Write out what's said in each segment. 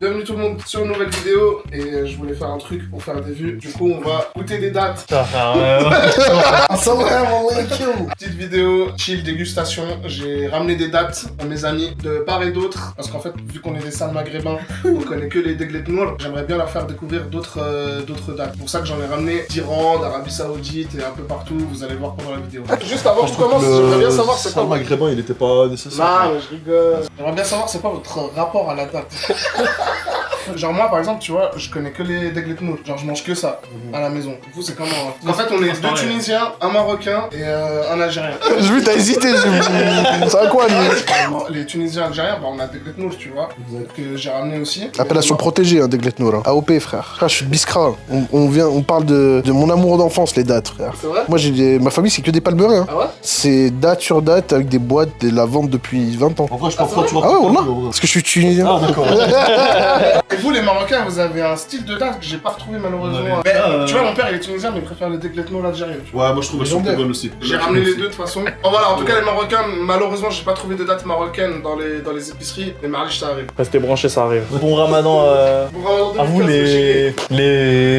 Bienvenue tout le monde sur une nouvelle vidéo et je voulais faire un truc pour faire des vues. Du coup on va goûter des dates. Petite vidéo chill dégustation. J'ai ramené des dates à mes amis de part et d'autre parce qu'en fait vu qu'on est des sales maghrébins, on connaît que les Deglet Nour. J'aimerais bien leur faire découvrir d'autres dates. C'est pour ça que j'en ai ramené d'Iran, d'Arabie Saoudite et un peu partout. Vous allez voir pendant la vidéo. Juste avant que je commence, j'aimerais bien savoir c'est quoi. Le maghrébin il était pas nécessaire. Non mais je rigole. J'aimerais bien savoir c'est quoi votre rapport à la date. Genre moi par exemple tu vois je connais que les Deglet Nour, genre je mange que ça à la maison. Vous c'est comment hein? En fait on est deux Tunisiens, un Marocain et un Algérien. J'ai vu t'as hésité, c'est à quoi lui? Les Tunisiens algériens bah on a Deglet Nour tu vois, que j'ai ramené aussi. Appellation protégée hein, Deglet Nour, hein. AOP frère. Frère je suis de Biskra, on parle de mon amour d'enfance les dates frère. C'est vrai? Moi ma famille c'est que des palmerins hein. Ah ouais? C'est date sur date avec des boîtes, de la vente depuis 20 ans. En vrai je pense pas tu vois. Ah ouais voilà, parce que je suis tunisien. Ah d'accord. Et vous les Marocains vous avez un style de date que j'ai pas retrouvé malheureusement. Mais, tu vois mon père il est tunisien mais il préfère les Deglet Nour algériens. Ouais moi je trouve ça plus bonne aussi. J'ai ramené les deux de toute façon. Oh voilà, en tout cas les Marocains, malheureusement j'ai pas trouvé de date marocaine dans les épiceries, mais Marlich ça arrive. Restez branchés, ça arrive. Bon ramadan Bon, à vous les...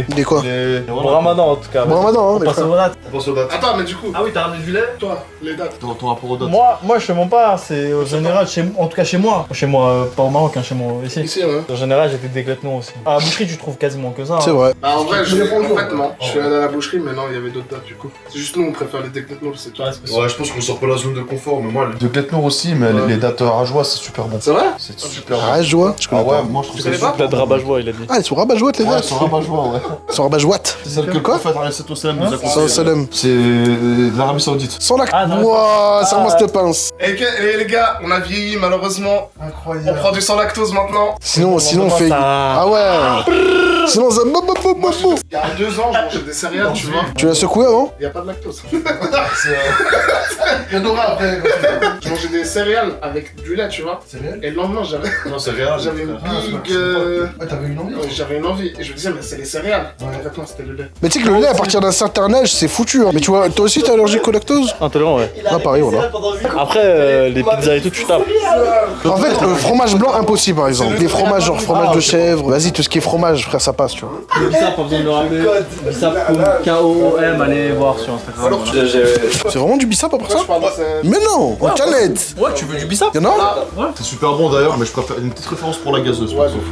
Des quoi? Bon ramadan en tout cas. Bon ramadan hein, On les passe frères. aux dates. On pense aux dates. Attends mais du coup, Ah oui, t'as ramené du lait? toi, les dates. Ton rapport aux dates. Moi je te mens pas, c'est au général, en tout cas chez moi. Chez moi, pas au Maroc, hein, chez moi ici. Ici ouais. En général, j'ai des déclatements aussi. À la boucherie, tu trouves quasiment que ça. C'est hein. vrai. Bah en vrai, en fait non. Je suis allé à la boucherie mais non, il y avait d'autres dates du coup. C'est juste nous on préfère les Deglet Nour, c'est tout. Ouais je pense qu'on sort pas de la zone de confort mais moi de Gletnour aussi mais Ouais. les dates rajois c'est super bon. C'est vrai? C'est super bon. Ah joie, je Ah connais ouais pas. moi je trouve Tu ça connais pas? La drabageois, il a dit. Ah ils sont rabat-joie les Ouais dates. c'est rabat-joie ouais. Ils sont rabat-joie. C'est celle que le prophète Alayhi Salam nous a Sans conseillé. salam. C'est de l'Arabie Saoudite. Sans la... Ah, non. Wouah, serre-moi cette pince. Et les gars, on a vieilli malheureusement. On Incroyable. prend du sans lactose maintenant. Sinon on fait... Ah ouais. Sinon ça... Il y a 2 ans, je mangeais des céréales, tu vois. Tu l'as secoué avant? Il y a pas de lactose. Il y en aura après. Je mangeais des céréales avec du lait, tu vois. C'est réel? Et le lendemain, j'avais Non c'est réel. une big... Ah t'avais une envie? Ouais, j'avais une envie. Et je me disais, mais c'est les céréales. Ouais. En fait, non, c'était le lait. Mais tu sais que le lait à partir d'un certain âge c'est foutu hein. Mais tu vois, toi aussi t'es allergique au lactose? Intolérant, ouais. Ah pareil voilà. Après, les pizzas et tout, tu tapes. En fait, fromage blanc impossible par exemple. Les fromages genre fromage de chèvre, vas-y tout ce qui est fromage frère ça passe tu vois. Le bissap, pas besoin de le ramener. Bissap, KOM, allez voir sur Instagram. Alors, C'est vraiment du bissap à part ça? je parle de ces... Mais non, en canette. Ouais, tu veux du bissap? Y'en a? C'est super bon d'ailleurs mais je préfère une petite référence pour la gazeuse. Ouais, perso. de fou.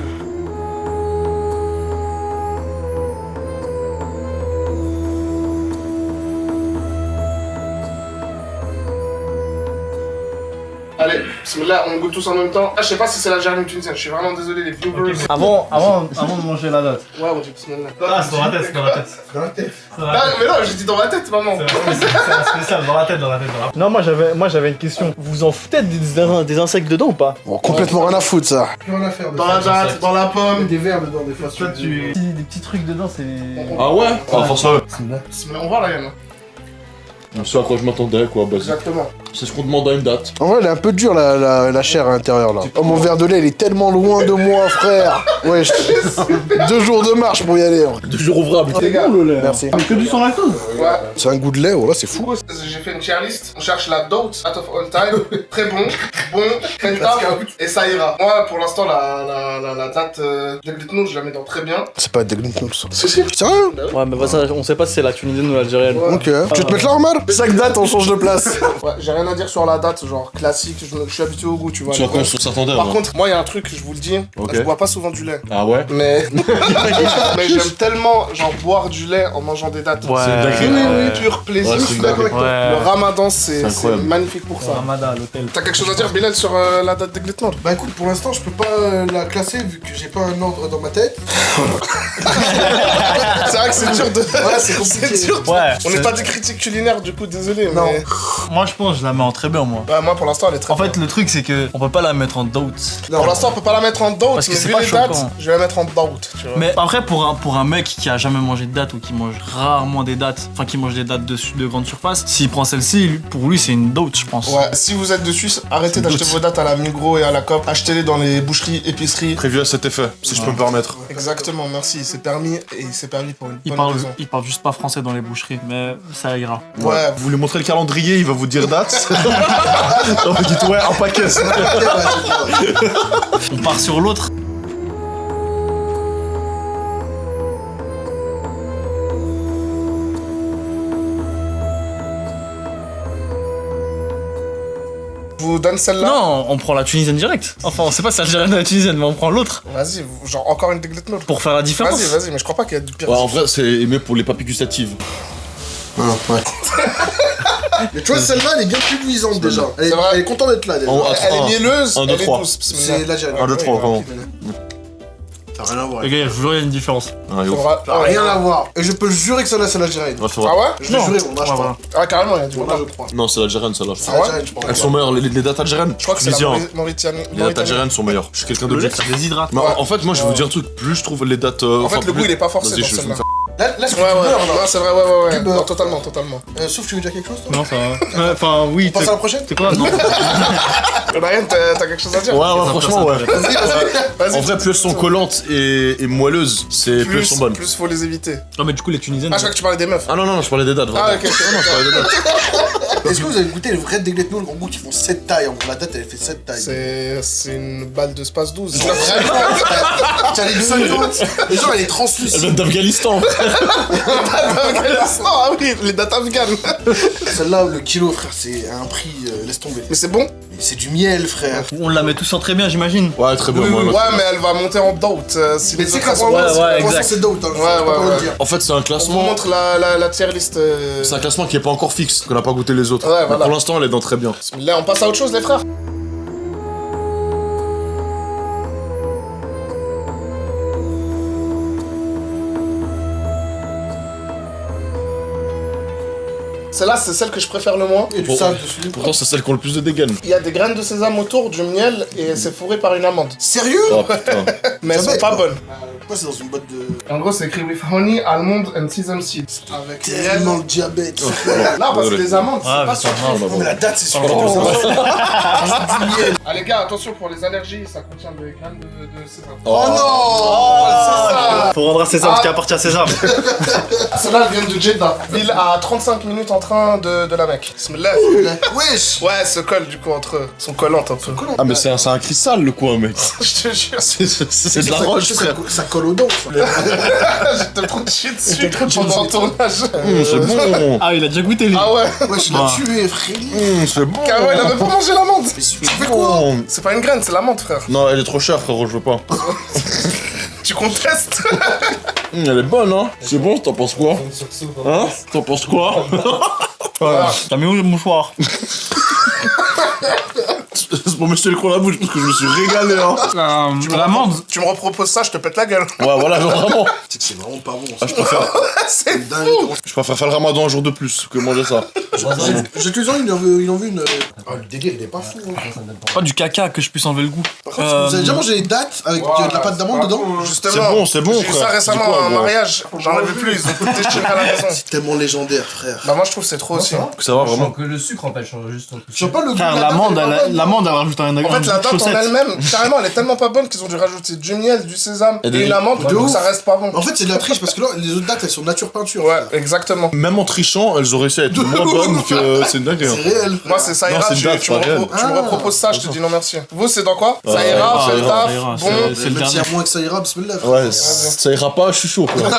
Allez, bismillah, on goûte tous en même temps. Ah, je sais pas si c'est l'Algérien ou tunisienne, je suis vraiment désolé les viewers. Avant de manger la date. Ouais, on dit bismillah. Ah, c'est dans la tête, c'est dans la tête. Dans la tête. Ah, mais non, j'ai dit dans la tête, maman. C'est spécial, dans la tête. Non, moi j'avais une question. Vous en foutez des insectes dedans ou pas? Bon, complètement rien à foutre ça. Plus rien à faire. Dans la date, dans la pomme. des verres dedans des fois. Toi, des petits trucs dedans, c'est... Ah ouais? Ah forcément. Bismillah, on voit la gamme. Ce à quoi je m'attendais quoi basique. Exactement. C'est ce qu'on demande à une date. En vrai, elle est un peu dure la chair à l'intérieur là. Oh, mon verre de lait, il est tellement loin de moi, frère. Ouais, 2 jours de marche pour y aller. Hein. 2 jours ouvrables. Les gars, Merci. Que du sans lactose? ouais. C'est un goût de lait, oh là, c'est fou. J'ai fait une tier list. On cherche la dote out of all time. Très bon, Fenta, et ça ira. Moi, pour l'instant, la date Deglet Nour, je la mets dans très bien. C'est pas des gluten ça. Si, si. Sérieux? Ouais, mais bah, ça, on sait pas si c'est la tunisienne ou l'algérienne. Ouais. Ok. Tu veux te mettre là, Omar? Chaque date, on change de place. Ouais, j'ai rien à dire sur la date, genre classique, je suis habitué au goût, tu vois. Tu vois qu'on s'attendait Par là. contre, moi, il y a un truc, je vous le dis, Ok. je bois pas souvent du lait. Ah ouais? Mais, mais j'aime tellement, genre, boire du lait en mangeant des dates. Ouais. C'est C'est pur plaisir. Ouais, c'est une dinguerie. Ouais. Le ramadan, c'est incroyable. magnifique pour ça. Ramadan à l'hôtel. T'as quelque chose à dire, Bilal, sur la date Deglet Nour? Bah écoute, pour l'instant, je peux pas la classer vu que j'ai pas un ordre dans ma tête. C'est vrai que c'est dur de. Ouais, c'est compliqué. C'est dur. Ouais. On n'est pas des critiques culinaires, du coup, désolé. Non. Mais... Moi, je pense que je la mets en très bien, moi. Bah, moi, pour l'instant, elle est très En fait, le truc, c'est que on peut pas la mettre en dote. Non. Pour l'instant, on peut pas la mettre en date, Parce que mais c'est vu pas les dates, choquant. je vais la mettre en date, tu vois. Mais après, pour un mec qui a jamais mangé de date ou qui mange rarement des dates, enfin qui mange des dates de grande surface, s'il prend celle-ci, pour lui, c'est une date, je pense. Ouais, si vous êtes de Suisse, arrêtez d'acheter vos dates à la Migros et à la Coop. Achetez-les dans les boucheries, épiceries. Prévu à cet effet, si je peux me permettre. Exactement, merci. C'est permis et c'est permis pour une Il bonne parle, raison. il parle juste pas français dans les boucheries, mais ça ira. Ouais, Vous lui montrez le calendrier, il va vous dire date. Vous dites ouais, un paquet. On part sur l'autre. vous donne celle-là. Non, on prend la tunisienne direct. Enfin, on sait pas si c'est algérienne ou la tunisienne, mais on prend l'autre. Vas-y, genre encore une déglet nour. Pour faire la différence. Vas-y, mais je crois pas qu'il y a du pire. Ouais, en vrai, c'est aimé pour les papilles gustatives. Ah, ouais. Mais tu vois, celle-là, elle est bien plus luisante déjà. C'est vrai. Elle est contente d'être là déjà. Oh, Elle est mielleuse, un, deux, elle est trois. douce. C'est l'Algérie. 1, 2, 3, vraiment. Ça n'a rien à voir. Les gars, je vous jure, il y a une différence. Ouais, C'est ouf. vrai. Ça n'a rien à voir. Et je peux jurer que celle-là, c'est l'Algérienne. Ouais, c'est vrai. Ah ouais? Je vais jurer, on lâche Ouais, pas. voilà. Ah, carrément, il y a du Moi, monde. je crois. Non, c'est l'Algérienne, celle-là. C'est Ah ouais l'Algérienne, je pense. Elles sont meilleures, les dates algériennes. Je crois que c'est la Tunisiens. Mauritanie. Les dates algériennes sont meilleures. Je suis quelqu'un d'objectif. Ça déshydrate. Mais Ouais. en fait, moi, je vais vous dire un truc. Plus je trouve les dates. En fait, le goût, il est pas forcé Vas-y, dans je vais celle-là. me faire- Là, c'est Ouais, ouais, non, c'est vrai, ouais. Tu beurres. Non, totalement. Sauf, tu veux dire quelque chose, toi? Non, ça va. Ouais, enfin, oui. On passe à la prochaine? C'est quoi? Non. Ryan, t'as quelque chose à dire? Ouais, franchement, ouais. Vas-y. En vrai, plus elles sont collantes et moelleuses, plus elles sont bonnes. Plus faut les éviter. Non, mais du coup, les tunisiennes. Ah, je crois que tu parlais des meufs. Ah non, je parlais des dates, vraiment. Ah, ok. Non, je parlais des dates. Est-ce que vous avez goûté les vrais déglet nour en gros qui font 7 tailles? En gros, la date, elle fait 7 tailles. C'est une balle de space 12. Tiens, les 50. Les gens, elle est Elles translucide. viennent d'Afghanistan. Ah oui, les dates afghanes. Celle-là, le kilo, frère, c'est à un prix, laisse tomber. Mais c'est bon. Mais c'est du miel, frère. On la met tous en très bien, j'imagine. Ouais, très bien. Oui, moi, oui, moi. ouais, mais elle va monter en doubt. Si Mais les tu sais autres qu'à elles sont point, bonnes. ouais, pour exact. c'est dope, hein, Ouais, je peux pas ouais. le dire. En fait, c'est un On vous classement. montre la tier list. C'est un classement qui est pas encore fixe, qu'on n'a pas goûté les autres. Ouais, Mais voilà. pour l'instant, elle est dans très bien. Là, on passe à autre chose, les frères. Celle-là, c'est celle que je préfère le moins. Et du Bon. sable dessus. Pourtant, c'est celle qui a le plus de dégaine. Il y a des graines de sésame autour, du miel, et c'est fourré par une amande. Sérieux? Oh putain. Mais elles Ça sont va, pas bonnes. Pourquoi c'est dans une boîte de. En gros, c'est écrit with honey, almond and sesame seeds. Avec Tellement le diabète. Non, parce que les amandes, c'est Ah, pas putain, sûr. Non, mais la date, c'est super. Oh. Rajoute du miel. Ah les gars, attention pour les allergies, ça contient des graines de sésame. Oh non! C'est ça! Faut rendre à César ce qui appartient à César. Celle-là, elle vient de Jeddah, ville à 35 minutes en train de la Mecque. Bismillah. Wesh! Ouais, elles se collent du coup entre eux. Elles sont collantes un peu. Ah, mais c'est un cristal, le coin, mec. Je te jure, C'est de la roche, frère. Ça colle aux dents. j'étais trop chier dessus pendant le tournage. C'est bon. Ah, il a déjà goûté, lui. Ah ouais, Wesh, il a Bah. tué, frère. C'est bon. carrément, il avait pas mangé l'amande. Mais tu fais quoi? Bon. C'est pas une graine, c'est l'amande, frère. Non, elle est trop chère, frérot, je veux pas. Tu contestes. Elle est bonne, hein. C'est bon, t'en penses quoi? Hein? T'en penses quoi? T'as mis où le mouchoir? C'est pour me jeter le coin à la bouche parce que je me suis régalé, hein. L'amande. Tu me reproposes ça, je te pète la gueule. Ouais, voilà, genre, vraiment. C'est vraiment pas bon. Ah, je préfère C'est Dingue. Je préfère faire le ramadan un jour de plus que manger ça. J'ai tous les ans, il en veut une. Ah, le délire, il est pas fou. Hein. Pas du caca que je puisse enlever le goût. Par contre, vous avez déjà mangé les dattes avec de la pâte d'amande dedans? Justement, C'est bon, j'ai eu ça frère. récemment Dis quoi, à un gros mariage. J'en avais plus, ils ont tout déchiré à la maison. C'est tellement légendaire, frère. Bah, moi je trouve que c'est trop aussi. Ça va vraiment. Que le sucre en fait change juste un peu. Je sais pas le goût. Frère, de la date, l'amande, elle est pas bonne. l'amande, elle rajoute un En fait, la date en chaussette. elle-même, carrément, elle est tellement pas bonne qu'ils ont dû rajouter du miel, du sésame Et et des- une amande de pour que ouf. ça reste pas bon. En fait, c'est de la triche parce que là, les autres dates, elles sont nature peinture. Ouais, frère. exactement. Même en trichant, elles auraient réussi à être moins bonnes que. C'est dingue, hein. C'est réel. Moi, c'est ça Non, ira, c'est une date, tu me pas réel. reproposes ça, je te dis non merci. Vous, c'est dans quoi Ça ça ira, ira, fais le ça ira, taf, ça ira, bon. c'est- C'est le même s'il y dernier. a moins que ça ira, bismillah. Ouais, ça ira pas, je suis chaud, quoi.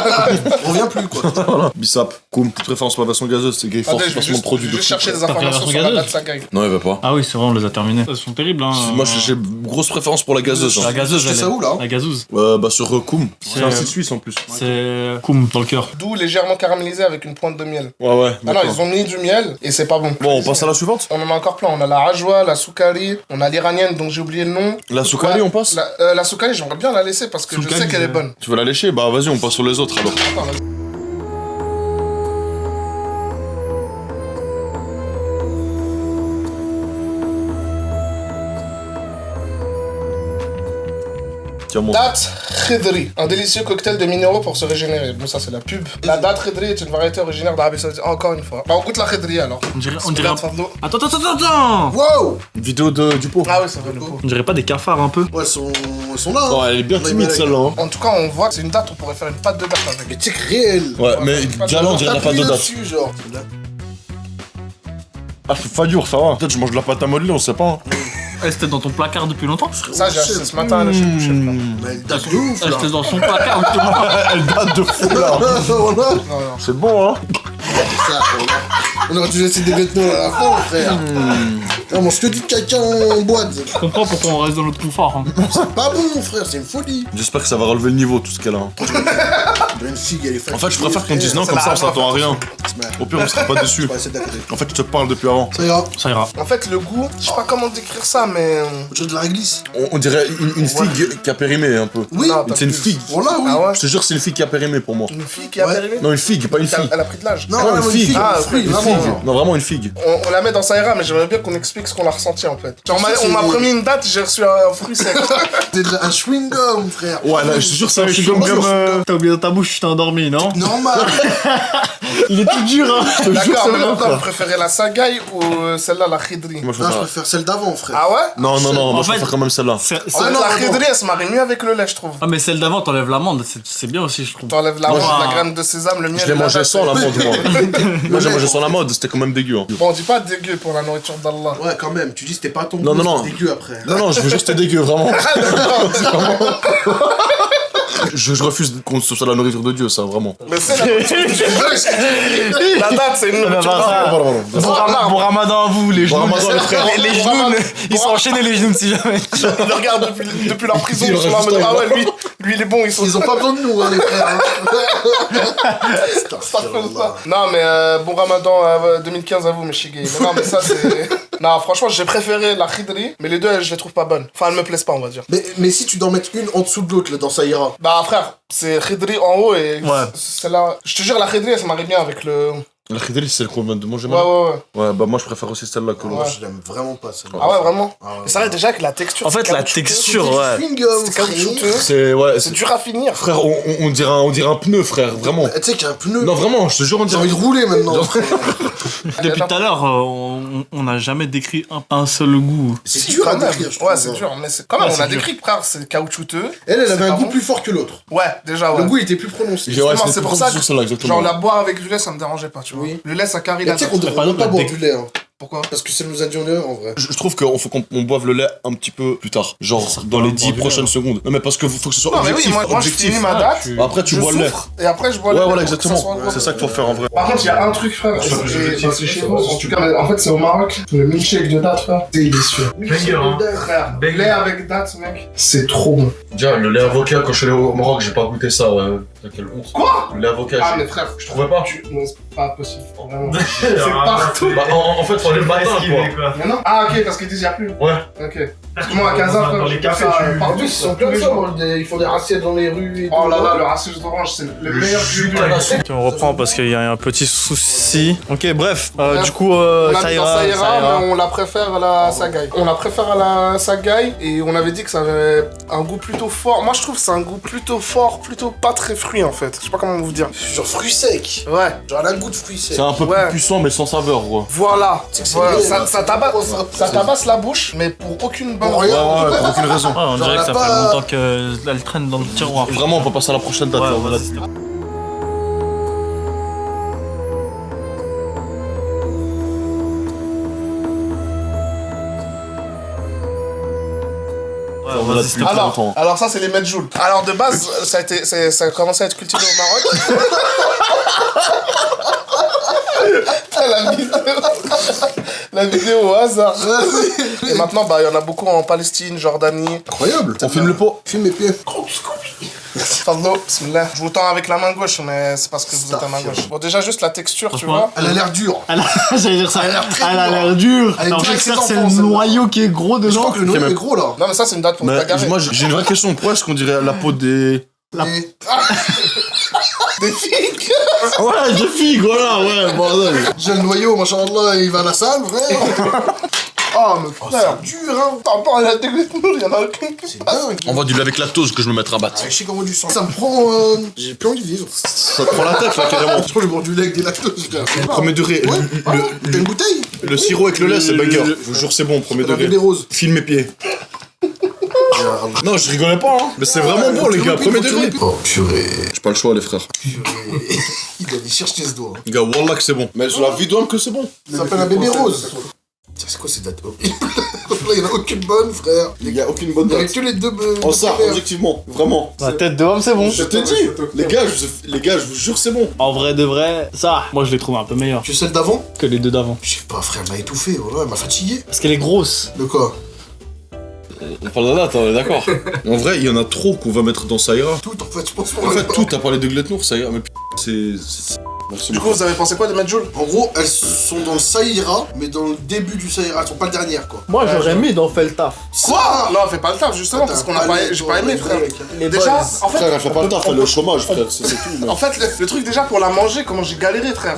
On revient plus, quoi. Bissap, Koum, petite référence pour la version gazeuse, c'est gay force, Attendez, je vais placement de produit de juste fou. chercher des T'as fait la informations version sur la gazeuse date Sakai. Non, il va pas. Ah oui, c'est vrai, on les a terminés. Elles sont terribles, hein. Moi, j'ai grosse préférence pour la gazeuse. La Hein. gazeuse, C'était elle ça est- où, là La gazeuse. Bah, sur Koum. C'est un C'est- site suisse en plus. C'est Koum dans le cœur. Doux légèrement caramélisé avec une pointe de miel. Ouais, ouais. Ah non, d'accord. ils ont mis du miel et c'est pas bon. Bon, on passe à la suivante. On en a encore plein. On a la Rajwa, la Soukari, on a l'iranienne dont j'ai oublié le nom. La Soukari, Ouais, on passe La Soukari, j'aimerais bien la laisser parce que je Soukari, sais qu'elle est bonne. Tu veux la lécher? Bah, vas-y, on passe sur les autres alors. Attends, vas-y. Tiens-moi. Date Khidri, un délicieux cocktail de minéraux pour se régénérer. Bon, ça c'est la pub. La date Khidri est une variété originaire d'Arabie Saoudite. Encore une fois. Bah, on goûte la Khidri alors. On dirait. Regarde, Fadlo. Attends. Wow! Une vidéo du pot. Ah oui, c'est vrai le pot. On dirait pas des cafards un peu. Ouais, elles sont là. hein. Oh, elle est bien timide celle-là. Hein. En tout cas, on voit que c'est une date, on pourrait faire une pâte de date avec. Mais tu sais que réel. Ouais, mais pas de Galant dirait la pâte de date. Dessus, genre. Ah, c'est pas dur, ça va. Peut-être je mange de la pâte à modeler, on sait pas. Hein. Elle était dans ton placard depuis longtemps. Ça, j'ai acheté ce matin à la chez le boucher, frère. Mais elle date de ouf, Elle là. était dans son placard depuis longtemps. Elle date de fou là. Voilà. Non, non. C'est bon, hein. Ça, on aurait dû laisser des vêtements à la fin, frère. On mange que du caca en boîte. Je comprends pourquoi on reste dans notre confort. Hein. C'est pas bon, mon frère, c'est une folie. J'espère que ça va relever le niveau, tout ce qu'elle a. Hein. Une figue, elle est fatiguée. En fait, je préfère qu'on dise non, comme ça on s'attend à rien. Au pire, on sera pas dessus. En fait, je te parle depuis avant. Ça ira. Ça ira. En fait, le goût, je sais pas comment décrire ça, mais. On dirait de la réglisse. On dirait une figue qui a périmé un peu. Oui, Non, C'est une figue. voilà, oui. Ah ouais? Je te jure, c'est une figue qui a périmé pour moi. Une fille qui a Ouais. périmé? Non, une figue, pas une fille. Elle a pris de l'âge. Non, Ah, une une figue. figue. Ah, un fruit, une vraiment. figue. Non, vraiment une figue. On la met dans ça ira, mais j'aimerais bien qu'on explique ce qu'on a ressenti en fait. Genre, on m'a promis une date, j'ai reçu un fruit sec. C'est un chewing-gum, frère. Ouais, là, je te jure, c'est un Je suis chewing-gum comme dur. t'as oublié dans ta bouche, tu t'es endormi, non? Normal. Il est tout dur, hein. Je te jure, D'accord, c'est mais vrai, maintenant, frère. vous préférez la sagaï ou celle-là, la khidri? Moi, je Non, je préfère. préfère celle d'avant, frère. Ah ouais? Non, non, non, moi, je En fait- préfère quand même celle-là. Ah non, non, la non. khidri, elle se marie mieux avec le lait, je trouve. Ah, mais celle d'avant, t'enlèves l'amande, c'est bien aussi, je trouve. T'enlèves la, Moi, la je- graine de sésame, le miel. Je l'ai et la mangé date. sans la mode, moi. Moi, j'ai mangé sans la mode, c'était quand même dégueu. Hein. Bon, on dit pas dégueu pour la nourriture d'Allah. Ouais, quand même. Tu dis c'était pas ton Non, goût, non, non. c'était dégueu après. Non, non, je veux juste c'était dégueu, vraiment. Je refuse qu'on se soit la nourriture de Dieu, ça, vraiment. Mais c'est la nourriture de la date, c'est une nourriture Pardon, d'Allah. pardon. Bon, Bon ramadan à vous, les genoux. ramadan, les frères. Les genoux, ils sont enchaînés, les genoux, si jamais. Ils le regardent depuis leur prison, Il ils sont là en reste mode, un, ah ouais, lui il est bon, ils sont Ils ont pas besoin de nous, hein, les frères. Ça fait ça. Non, mais bon ramadan 2015 à vous, mes chigués. Mais non, mais ça, c'est. Non, franchement, j'ai préféré la khidri, mais les deux, je les trouve pas bonnes. Enfin, elles me plaisent pas, on va dire. Mais si tu dois en mettre une en dessous de l'autre, là, dans ça ira. Bah, frère, c'est khidri en haut et. Ouais. Celle-là. Je te jure, la khidri, elle se marie bien avec le. La khidri, c'est celle qu'on vient de manger Ouais, maintenant. ouais, ouais. Ouais, bah moi, je préfère aussi celle-là que l'autre. Moi, je l'aime vraiment pas, celle-là. Ah ouais, vraiment? Ah ouais. Mais ça, déjà, avec la texture. En fait, c'est la caoutchouteux. texture, C'est ouais. du chewing-gum, C'est frère. caoutchouteux. C'est, ouais, C'est dur à finir. Frère, on dirait un pneu, frère, vraiment. Tu sais qu'il y a un pneu. Non, vraiment, je te jure, on J'ai dirait. envie de rouler maintenant. Depuis tout à l'heure, on n'a jamais décrit un seul goût. C'est Si, dur à quand même. décrire, je trouve. Ouais, c'est dur. Mais c'est quand même, Ouais, on a c'est dur. décrit que, frère, c'est caoutchouteux. Elle C'est avait un pas goût bon. plus fort que l'autre. Ouais, déjà, ouais. Le goût était plus prononcé. J'ai- ouais, Justement, c'était c'est pour plus ça sur que, celle-là, exactement. genre, la boire avec du lait, ça me dérangeait pas, tu vois. Oui. Le lait, ça carie Mais la tu sais qu'on tête. devrait exemple, pas la boire dé- du lait, hein. Pourquoi? Parce que ça nous a dit honneur, en vrai. Je trouve qu'il faut qu'on boive le lait un petit peu plus tard. Genre dans les 10 prochaines secondes. Non, mais parce que faut que ce soit Non, mais oui, objectif. moi je objectif. finis ma date. Après, tu je bois le lait. souffre, et après je bois le Ouais, lait. voilà, pour que ça exactement. soit C'est ça qu'il faut faire en vrai. Par contre, il y a un truc, frère, c'est chez vous. En tout cas, en fait, c'est au Maroc. Le milkshake de date, frère, c'est délicieux. Frère, lait avec date, mec, c'est trop bon. Déjà, le lait avocat, quand je suis allé au Maroc, j'ai pas goûté ça. Quelle honte. Quoi? Le lait avocat, Ah, mais frère, je trouvais pas. non, c'est pas possible. Vraiment. C'est partout. Bah, en fait, faut aller le matin, quoi. Mais non? Ah, ok, parce qu'ils disent, il y a plus. Ouais. Ok. Parce que moi, à 15 ans, Dans les cafés, tu- partout, Ils sont plein de ça, moi. Ils font des raciettes dans les rues et Oh tout. là là, le raciste d'orange, c'est le meilleur jus de la On reprend parce qu'il y a un petit souci. Ok, bref, Bref, du coup, On l'a ça mis dans ira. ça Ça ira, ira. mais on la préfère à la sagaï. On la préfère à la sagaï et on avait dit que ça avait un goût plutôt fort. Moi je trouve que c'est un goût plutôt fort, plutôt pas très fruit en fait. Je sais pas comment vous dire. Genre fruits secs. Ouais, Genre elle a un goût de fruits secs. C'est un peu Ouais. plus puissant, mais sans saveur, quoi. voilà. C'est que c'est Voilà, bon, ça, hein. ça tabasse la bouche, mais pour aucune bonne Pour Ouais, raison. rien. ouais, pour aucune raison. Ouais, on Genre, dirait que elle ça a fait pas- longtemps qu'elle traîne dans le tiroir. Vraiment, on peut passer à la prochaine date. Ouais, là, on va voilà. rester. Ouais, on va l'a rester. depuis très longtemps. Alors ça c'est les medjoul. Alors de base, ça a commencé à être cultivé au Maroc. la vidéo au hasard. Et maintenant, bah, il y en a beaucoup en Palestine, Jordanie. Incroyable. On filme le pot. Filme mes pieds. Fadlo, bismillah. Je vous tends avec la main gauche, mais c'est parce que vous êtes à main gauche. Bon, déjà, juste la texture, tu Franchement, vois. Elle a l'air dure. J'allais dire ça. Elle a l'air très Elle a dure. l'air dure. Elle est En dure fait, avec ses c'est enfants, le celle-là. noyau qui est gros Je dedans. crois que le noyau est gros là. Non, mais ça, c'est une date pour Mais ta garée. moi, j'ai une vraie question. Pourquoi est-ce qu'on dirait la peau des. Et- Des figues. Ouais, des figues, voilà, ouais, bordel. J'ai le noyau, machallah, il va à la salle, frère. Oh, mais frère. Dur, hein. T'en parles à la dégoûte, il y en a aucun qui C'est dingue. On va du lait avec lactose que je me mettrai à battre. Je sais comment du sang. Ça me prend. J'ai plus envie de vivre. Ça te prend la tête, là, carrément. Je crois que je bois du lait avec des lactoses, frère. Premier degré. Ouais. T'as une bouteille? Le sirop avec le lait, c'est banger. Je vous jure, c'est bon, premier La degré. bébé rose. Filme mes pieds. Non, je rigolais pas, hein. Mais c'est vraiment bon, les gars, premier degré. Oh, purée. J'ai pas le choix, les frères. Il a dit chercher ce doigt. Les gars, wallah que c'est bon. Mais sur la vidéo, que c'est bon. Ça s'appelle un bébé rose. C'est quoi ces dates horribles? Là, il y en a aucune bonne, frère. Il y a aucune bonne Il y a date. que les deux. En ça, objectivement, vraiment. La tête de homme, c'est bon. Je t'ai dit, les gars, je vous jure, c'est bon. En vrai de vrai, ça, moi je l'ai trouvé un peu meilleur Tu sais celle d'avant? que les deux d'avant. Je sais pas, frère, elle m'a étouffé, voilà, elle m'a fatigué. Parce qu'elle est grosse. De quoi? On parle de date, on est d'accord. En vrai, il y en a trop qu'on va mettre dans Saïra. Tout, en fait, je pense. En fait, tout, t'as parlé de Gletnour, Saïra, mais c'est. Merci Du coup, vous avez pensé quoi de Medjool? En gros, elles sont dans le Saïra, mais dans le début du Saïra, elles sont pas dernières, quoi. Moi j'aurais mis dans Fait le taf. Quoi? Non, fais pas le taf, justement, parce qu'on a pas. J'ai pas aimé, frère. Déjà, en fait. Frère, elle fait pas le taf, elle est au chômage, frère, c'est tout. En fait, le truc déjà pour la manger, comment j'ai galéré, frère.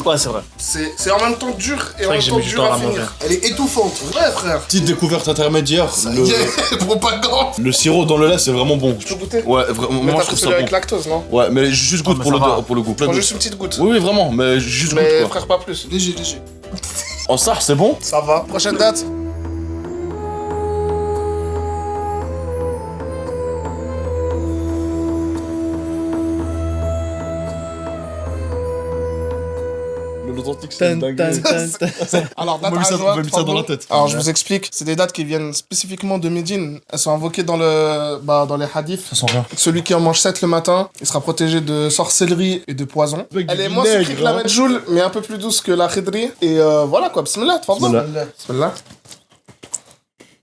Ouais, c'est vrai. C'est en même temps dur et en vrai même que j'ai temps mis du dur temps à à manger. finir. Elle est étouffante. Ouais, frère. Petite découverte intermédiaire, Ça y est, propagande. le sirop dans le lait, c'est vraiment bon. Je peux goûter? Ouais, vraiment, Mais moi t'as je trouve pris ça celui bon. avec lactose, non? Ouais, mais juste goûte mais pour ça va. le goût. Prends juste une petite goutte. Oui, vraiment, mais juste goûte Mais quoi. frère, pas plus. Léger, léger. En ça, c'est bon? Ça va. Prochaine date? L'authentique, c'est une dinguerie. Alors, date On m'a mis ça- à joie, on m'a mis ça dans la tête. Alors, je vous explique. C'est des dates qui viennent spécifiquement de Médine. Elles sont invoquées dans dans les hadiths. Ça sent rien. Celui qui en mange 7 le matin, il sera protégé de sorcellerie et de poison. Avec du Elle est moins vinaigre, sucrée que la hein. Medjool, mais un peu plus douce que la Khidri. Et voilà quoi, bismillah, tfadal. Bismillah.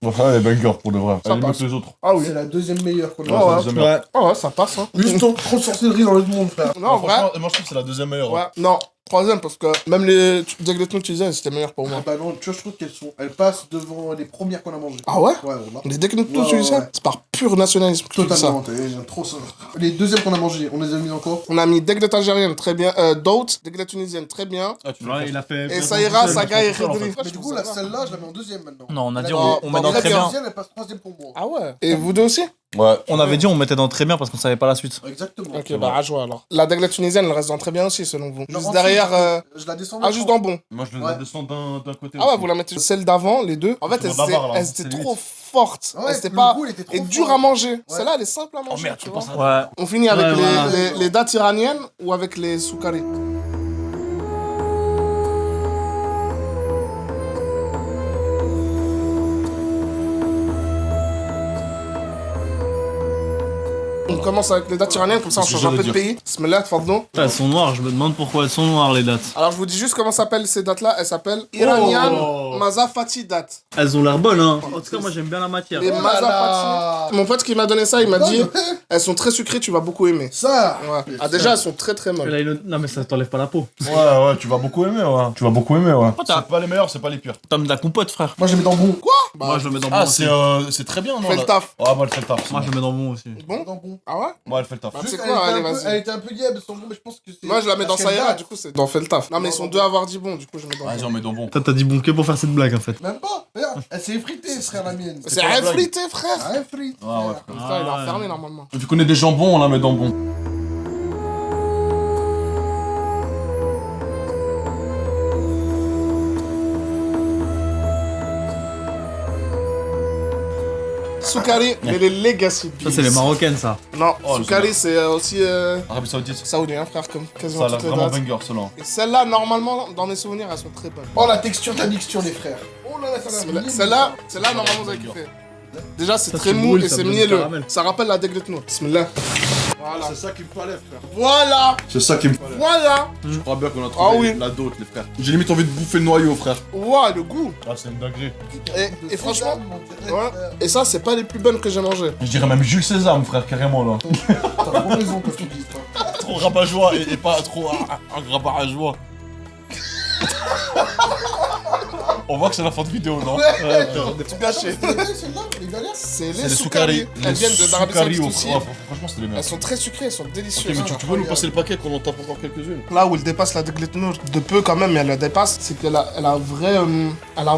Ouais, elle est banger pour de vrai. Ça Elle est mieux passe. que les autres. Ah oui. C'est la deuxième meilleure qu'on Ouais, a. ouais. C'est la deuxième meilleure. Ah ouais, ça passe, hein. Juste trop de sorcellerie dans le monde, frère. Non, en vrai. Franchement, moi je trouve que c'est la deuxième meilleure. Ouais. Non, troisième, parce que même les Degletons que tu disais, c'était meilleur pour Ah moi. bah non, tu vois, je trouve elles passent devant les premières qu'on a mangées. Ah ouais? Ouais, voilà. Les Degletons, Ouais, tu dis ça? ouais. C'est par pur nationalisme que tu dis ça. Totalement, j'aime trop ça. Les deuxièmes qu'on a mangées, on les a mis encore. On a mis Deglet algérienne, très bien. Dot, Deglet tunisienne, très bien. Ah, tu fais Ouais, il a fait. Et ça ira, Saga et Khidri. Mais du coup, celle-là, je la mets en deuxième maintenant. Non, on a dit Non, on met dans dans très bien. deuxième, elle passe troisième pour moi. Ah ouais. Et vous deux aussi? Ouais. On avait dit on mettait dans très bien parce qu'on savait pas la suite. Exactement. Ok, bah à joie alors. La Deglet tunisienne, elle reste dans très bien aussi, selon vous. Non, Juste en derrière. dessous, je la descends. Ah, juste dans bon. Moi je Ouais. la descends d'un côté. Ah ouais, aussi. vous la mettez. Celle d'avant, les deux. En fait, Tu elles vas bavard, là, étaient c'est trop limite. fortes. Ouais, Elles étaient le pas. goût, il était trop Et fort. dures à manger. Ouais. Celle-là, elle est simple à manger. merde, tu tu vois. penses Ouais. On finit avec Ouais, voilà. les dates iraniennes ou avec les soukari. On commence avec les dates iraniennes, comme ça on C'est ce que change un peu j'allais de pays. Bismillah, tfadlou. Elles sont noires, je me demande pourquoi elles sont noires les dates. Alors je vous dis juste comment s'appellent ces dates-là. Elles s'appellent Iranian Oh. Mazafati date. Elles ont l'air bonnes hein. En tout cas moi j'aime bien la matière. Les là Mazafati. là. Mon pote qui m'a donné ça, il m'a dit elles sont très sucrées, tu vas beaucoup aimer. Ça. Ouais. Ah déjà elles sont très très molles. Là, non mais ça t'enlève pas la peau. Ouais, tu vas beaucoup aimer, ouais. Tu vas beaucoup aimer, ouais. t'as- C'est pas les meilleurs, c'est pas les pires. T'as mis de la compote frère. Moi, je les mets dans bon. Quoi? Moi je le mets dans bon Ah, aussi. c'est très bien, non Fais le là taf. Ouais, moi elle fait le taf. Moi je le mets dans bon aussi. Bon Dans bon. Ah ouais? Moi elle fait le taf. Bah, Juste, c'est quoi, allez, vas-y. elle était un peu yeb, sans bon, mais je pense que c'est. Moi je la mets dans parce qu'elle Saïra, date. du coup c'est dans Fais le taf. Non mais ils sont deux à avoir dit bon, du coup je mets dans Vas-y, on met dans bon. Toi t'as dit bon que pour faire cette blague en fait. Même pas. Regarde, elle s'est effritée, frère, la mienne. C'est pas la blague. infrité frère. Ah, frite. Ouais, ouais. Putain, il est Ah, enfermé normalement. Vu qu'on est des jambons, on la met dans bon. Soukari, mais les Legacy Beans. Ça c'est les marocaines ça. Non, Oh, Soukari c'est aussi Arabie Saoudite. saoudien frère, comme quasiment Ça, là, toutes les vraiment dates. banger, cela. Et celles-là, normalement, dans mes souvenirs, elles sont très bonnes. Oh, la texture de la mixture, les frères. Oh là là, ça va. Celle-là, normalement, vous avez kiffé. Déjà, c'est Ça, très c'est mou brûle, et ça c'est me donne mielleux. du caramel. Ça rappelle la Deglet Nour. Bismillah. Voilà. C'est ça qui me fallait, frère. Voilà. C'est ça qui me. Voilà. Je crois bien qu'on a Ah trouvé oui. la dot, les frères. J'ai limite envie de bouffer le noyau, frère. Ouah, le goût. Ah, c'est une dinguerie. Et franchement, ouais. Et ça, c'est pas les plus bonnes que j'ai mangées. Je dirais même Jules Sésame, frère, carrément là. T'as trop raison quand tu dis ça. Trop rabat-joie et pas trop un rabat-joie. On voit que c'est la fin de vidéo, non? Tout gâché. Celle-là, les galères. C'est C'est les les soukari. soukari. Elles viennent d'Arabie Saoudite aussi. Franchement, c'était les Elles meilleurs. sont très sucrées, elles sont Ok, délicieuses. mais tu veux nous passer le paquet qu'on en tape encore quelques-unes? Là où elle dépasse la Deglet Nour de peu quand même, mais elle la dépasse, c'est qu'elle a, elle a un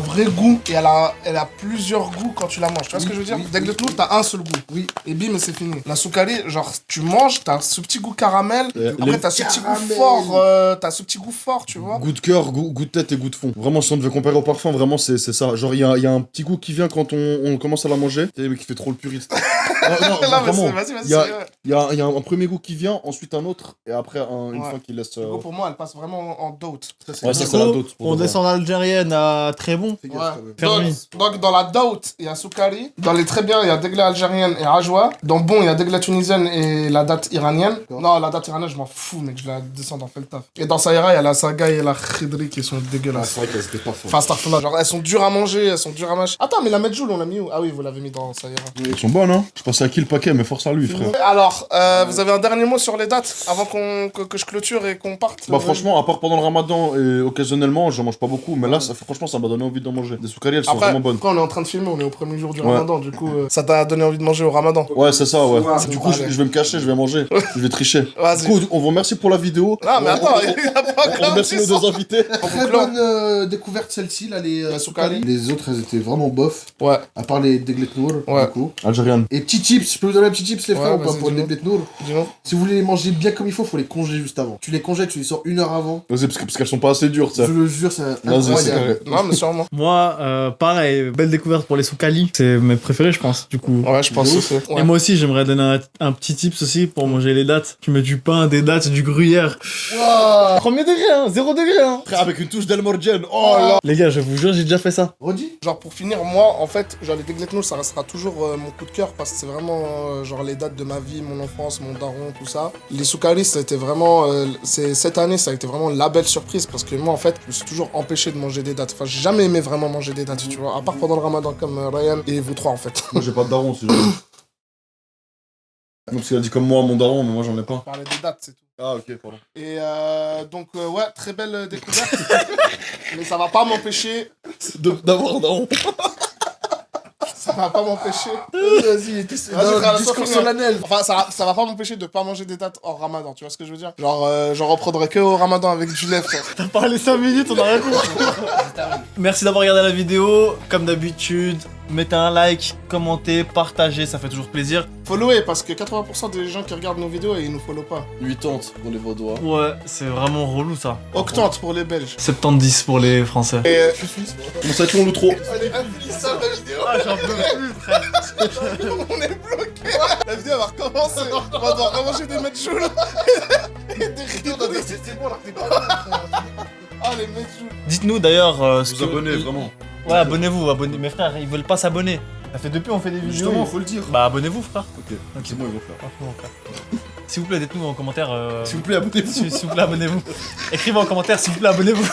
vrai goût et elle a plusieurs goûts quand tu la manges. Tu vois ce que je veux dire? oui, Deglet Nour, t'as un seul goût. Oui. Et bim, et c'est fini. La soukari, genre, tu manges, t'as ce petit goût caramel. Après, les- t'as ce petit goût Caramel. fort, tu vois. Goût de cœur, goût de tête et goût de fond. Vraiment, si on devait comparer au parfum, vraiment, c'est ça. Genre, il y a un petit goût qui vient quand on commence à la manger. Tu sais, mais qui fait trop le puriste. non, Non, mais vraiment. vas-y, Il y a- c'est vrai. il y a un premier goût qui vient, ensuite un autre, et après une Ouais. fin qui laisse. Du coup, pour moi, elle passe vraiment en dote. Ouais, ça, Du c'est la coup, dot. pour on de vrai. descend d'algérienne à très bon. Fais Ouais. gaffe, quand même. Fermi. Donc, dans la dote, il y a Soukari. Dans les très bien, il y a Degla algérienne et Ajwa. Dans bon, il y a Degla tunisienne et la date iranienne. D'accord. Non, la date iranienne, je m'en fous, mec, je la descends dans fait le taf. Et dans Saïra, il y a la Saga et la Khidri qui sont Ah, dégueulasses. c'est vrai qu'elle c'était pas fort. Enfin, Starfall, genre, elles sont dures à manger, elles sont dures à mâcher. Attends, mais la Medjool, on l'a mis où? Ah oui, vous l'avez mis dans Saïra. Ils sont bonnes, hein. Je passais à qui le paquet, mais force à lui, frère. Alors, vous avez un dernier mot sur les dates avant que je clôture et qu'on parte? Bah franchement, à part pendant le ramadan et occasionnellement, j'en mange pas beaucoup, mais là, franchement, ça m'a donné envie d'en manger. Des soukari, elles sont Après, vraiment bonnes. on est en train de filmer, on est au premier jour du Ouais. ramadan, du coup, ça t'a donné envie de manger au ramadan. Ouais, c'est ça, ouais. Ouais, Du coup, allez. je vais me cacher, je vais manger. Je vais tricher. Vas-y. Du coup, on vous remercie pour la vidéo. Ah, mais On- attends, on- il y a pas on encore remercie nos dit ça. deux invités. Très bonne découverte celle-ci, là, les Soukari. Les autres, elles étaient vraiment bof. Ouais, À part les Deglet Nour, Ouais. du coup. Algérienne. Et petits tips, je peux vous donner un petit tips, les Ouais, frères, ou pas, vas-y, pour les dis-moi. Deglet Nour. dis-nous. Si vous voulez les manger bien comme il faut les congeler juste avant. Tu les congèles, tu les sors 1 heure avant. Vas-y, parce qu'elles sont pas assez dures, ça. Je le jure, c'est Vas-y, c'est incroyable. carré. Non, mais sûrement. Moi, pareil, belle découverte pour les soukali. C'est mes préférés, je pense, du coup. Ouais, je pense De aussi. Et Ouais. moi aussi, j'aimerais donner un petit tips aussi pour manger les dattes. Tu mets du pain, des dattes, du gruyère. Wouah. Premier degré, hein, 0 degré, hein. Frère, avec une touche d'Elmorgen. Oh là. Les gars, je vous jure, j'ai déjà fait ça. Redis. Genre, pour finir, moi, en fait, genre, les Degletnos, ça restera toujours mon coup de cœur parce que c'est vraiment, genre, les dates de ma vie, mon enfance, mon daron, tout ça. Les Soukari, ça a été vraiment, cette année, ça a été vraiment la belle surprise parce que moi, en fait, je me suis toujours empêché de manger des dates. Enfin, j'ai jamais aimé vraiment manger des dates, tu vois, à part pendant le ramadan comme Ryan et vous trois, en fait. Moi, j'ai pas de daron, c'est juste. Non, parce qu'il a dit comme moi, mon daron, mais moi, j'en ai pas. Parler des dates, c'est tout. Ah, ok, pardon. Et donc, ouais, très belle découverte. Mais ça va pas m'empêcher. D'avoir un daron. Ça va pas m'empêcher. Vas-y, frère, laisse-moi discours finir. solennel. Enfin, ça va pas m'empêcher de pas manger des dates hors ramadan, tu vois ce que je veux dire? Genre, j'en reprendrai que au ramadan avec du lait, frère. T'as parlé 5 minutes, on a rien compris. Merci d'avoir regardé la vidéo. Comme d'habitude, mettez un like, commentez, partagez, ça fait toujours plaisir. Followez, parce que 80% des gens qui regardent nos vidéos, ils nous follow pas. 80 pour les Vaudois. Ouais, c'est vraiment relou ça. Octante pour les Belges. 70 pour les Français. Et Comment ça, long le trop? elle est infinissable la vidéo. Ah, j'en peux plus, frère. On est bloqué. La vidéo va recommencer. On va devoir remanger des medjool. Et des rideaux. C'est bon, là, t'es pas Ah, les medjool. Dites-nous d'ailleurs ce Vous que- abonnez, vraiment. Ouais, abonnez-vous, abonnez. Mes frères, ils veulent pas s'abonner. Ça fait depuis on fait des vidéos. Justement, faut le dire. Bah abonnez-vous, frère. Ok, c'est moi, ils vont faire. Ah, bon, frère. S'il vous plaît, dites-nous en commentaire. S'il vous plaît, abonnez-vous. S'il vous plaît, abonnez-vous. Écrivez en commentaire, s'il vous plaît, abonnez-vous.